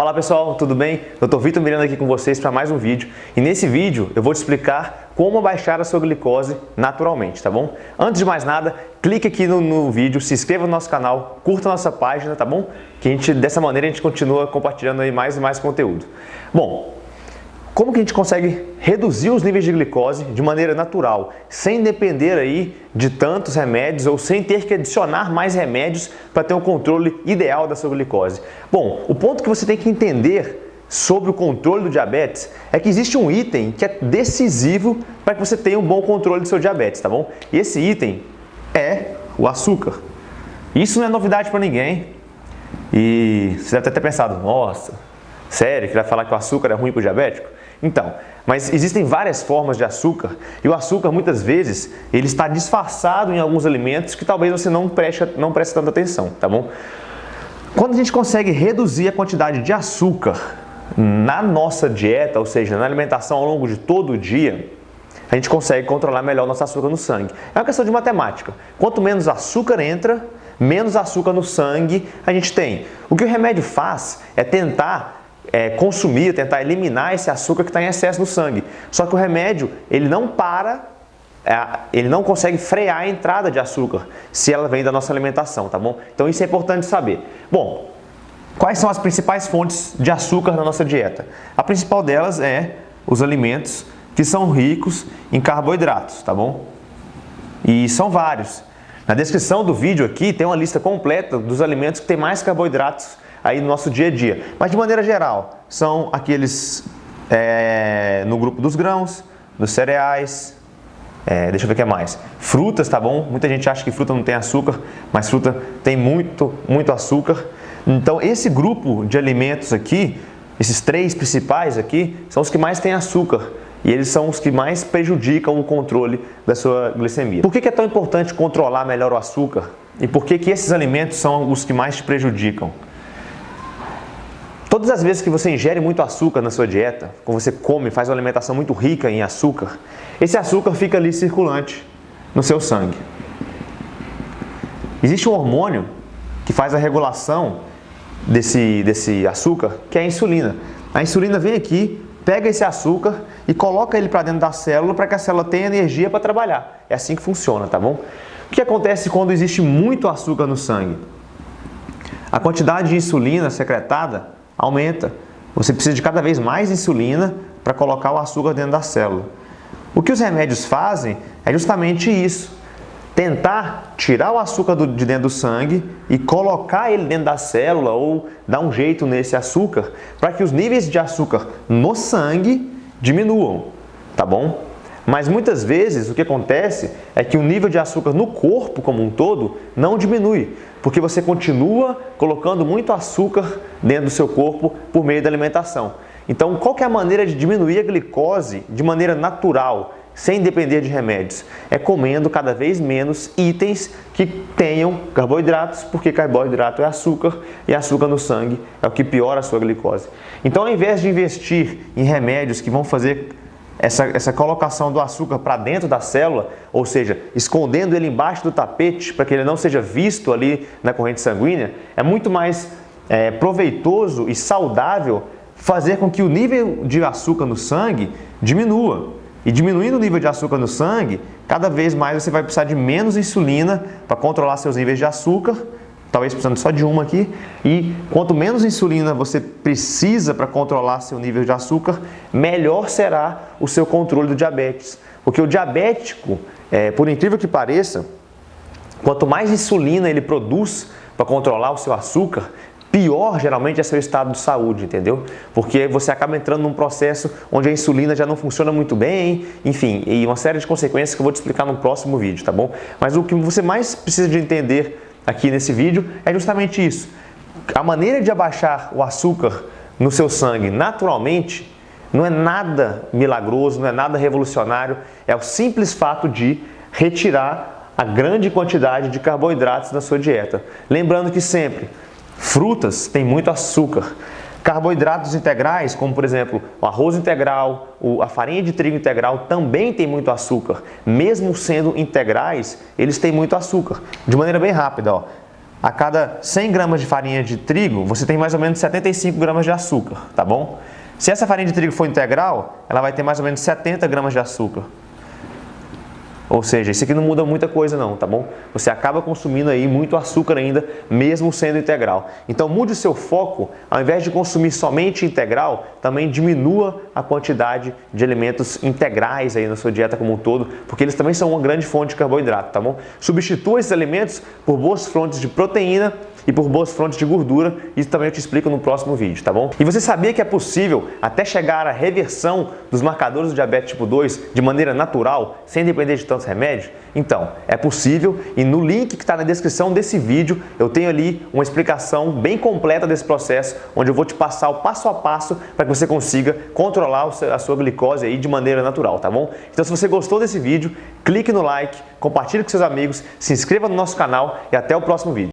Olá pessoal, tudo bem? Dr. Vitor Miranda aqui com vocês para mais um vídeo. E nesse vídeo eu vou te explicar como baixar a sua glicose naturalmente, tá bom? Antes de mais nada, clique aqui no vídeo, se inscreva no nosso canal, curta a nossa página, tá bom? Que dessa maneira a gente continua compartilhando aí mais e mais conteúdo. Bom, como que a gente consegue reduzir os níveis de glicose de maneira natural, sem depender aí de tantos remédios ou sem ter que adicionar mais remédios para ter um controle ideal da sua glicose? Bom, o ponto que você tem que entender sobre o controle do diabetes é que existe um item que é decisivo para que você tenha um bom controle do seu diabetes, tá bom? E esse item é o açúcar. Isso não é novidade para ninguém. E você deve ter pensado, nossa, sério que vai falar que o açúcar é ruim para o diabético? Então, mas existem várias formas de açúcar e o açúcar muitas vezes ele está disfarçado em alguns alimentos que talvez você não preste tanta atenção, tá bom? Quando a gente consegue reduzir a quantidade de açúcar na nossa dieta, ou seja, na alimentação ao longo de todo o dia, a gente consegue controlar melhor o nosso açúcar no sangue. É uma questão de matemática. Quanto menos açúcar entra, menos açúcar no sangue a gente tem. O que o remédio faz é tentar consumir, tentar eliminar esse açúcar que está em excesso no sangue. Só que o remédio, ele não consegue frear a entrada de açúcar se ela vem da nossa alimentação, tá bom? Então isso é importante saber. Bom, quais são as principais fontes de açúcar na nossa dieta? A principal delas é os alimentos que são ricos em carboidratos, tá bom? E são vários. Na descrição do vídeo aqui tem uma lista completa dos alimentos que tem mais carboidratos aí no nosso dia a dia. Mas de maneira geral, são aqueles no grupo dos grãos, dos cereais, deixa eu ver o que é mais. Frutas, tá bom? Muita gente acha que fruta não tem açúcar, mas fruta tem muito açúcar. Então esse grupo de alimentos aqui, esses três principais aqui, são os que mais têm açúcar. E eles são os que mais prejudicam o controle da sua glicemia. Por que é tão importante controlar melhor o açúcar? E por que esses alimentos são os que mais te prejudicam? Todas as vezes que você ingere muito açúcar na sua dieta, quando você come, faz uma alimentação muito rica em açúcar, esse açúcar fica ali circulante no seu sangue. Existe um hormônio que faz a regulação desse açúcar, que é a insulina. A insulina vem aqui, pega esse açúcar e coloca ele para dentro da célula para que a célula tenha energia para trabalhar. É assim que funciona, tá bom? O que acontece quando existe muito açúcar no sangue? A quantidade de insulina secretada aumenta. Você precisa de cada vez mais insulina para colocar o açúcar dentro da célula. O que os remédios fazem é justamente isso. Tentar tirar o açúcar de dentro do sangue e colocar ele dentro da célula ou dar um jeito nesse açúcar para que os níveis de açúcar no sangue diminuam, tá bom? Mas muitas vezes o que acontece é que o nível de açúcar no corpo como um todo não diminui, porque você continua colocando muito açúcar dentro do seu corpo por meio da alimentação. Então, qual que é a maneira de diminuir a glicose de maneira natural, sem depender de remédios? É comendo cada vez menos itens que tenham carboidratos, porque carboidrato é açúcar e açúcar no sangue é o que piora a sua glicose. Então, ao invés de investir em remédios que vão fazer essa colocação do açúcar para dentro da célula, ou seja, escondendo ele embaixo do tapete para que ele não seja visto ali na corrente sanguínea, é muito mais proveitoso e saudável fazer com que o nível de açúcar no sangue diminua. E diminuindo o nível de açúcar no sangue, cada vez mais você vai precisar de menos insulina para controlar seus níveis de açúcar, talvez precisando só de uma aqui, e quanto menos insulina você precisa para controlar seu nível de açúcar, melhor será o seu controle do diabetes. Porque o diabético, por incrível que pareça, quanto mais insulina ele produz para controlar o seu açúcar, pior geralmente é seu estado de saúde, entendeu? Porque você acaba entrando num processo onde a insulina já não funciona muito bem, enfim, e uma série de consequências que eu vou te explicar no próximo vídeo, tá bom? Mas o que você mais precisa de entender aqui nesse vídeo é justamente isso. A maneira de abaixar o açúcar no seu sangue naturalmente não é nada milagroso, não é nada revolucionário, é o simples fato de retirar a grande quantidade de carboidratos da sua dieta. Lembrando que sempre, frutas têm muito açúcar. Carboidratos integrais, como por exemplo o arroz integral, a farinha de trigo integral também tem muito açúcar. Mesmo sendo integrais, eles têm muito açúcar. De maneira bem rápida, ó. A cada 100 gramas de farinha de trigo, você tem mais ou menos 75 gramas de açúcar, tá bom? Se essa farinha de trigo for integral, ela vai ter mais ou menos 70 gramas de açúcar. Ou seja, isso aqui não muda muita coisa não, tá bom? Você acaba consumindo aí muito açúcar ainda, mesmo sendo integral. Então mude o seu foco, ao invés de consumir somente integral, também diminua a quantidade de alimentos integrais aí na sua dieta como um todo, porque eles também são uma grande fonte de carboidrato, tá bom? Substitua esses alimentos por boas fontes de proteína e por boas fontes de gordura, isso também eu te explico no próximo vídeo, tá bom? E você sabia que é possível até chegar à reversão dos marcadores do diabetes tipo 2 de maneira natural, sem depender de tantos remédios? Então, é possível e no link que está na descrição desse vídeo, eu tenho ali uma explicação bem completa desse processo, onde eu vou te passar o passo a passo para que você consiga controlar a sua glicose aí de maneira natural, tá bom? Então, se você gostou desse vídeo, clique no like, compartilhe com seus amigos, se inscreva no nosso canal e até o próximo vídeo.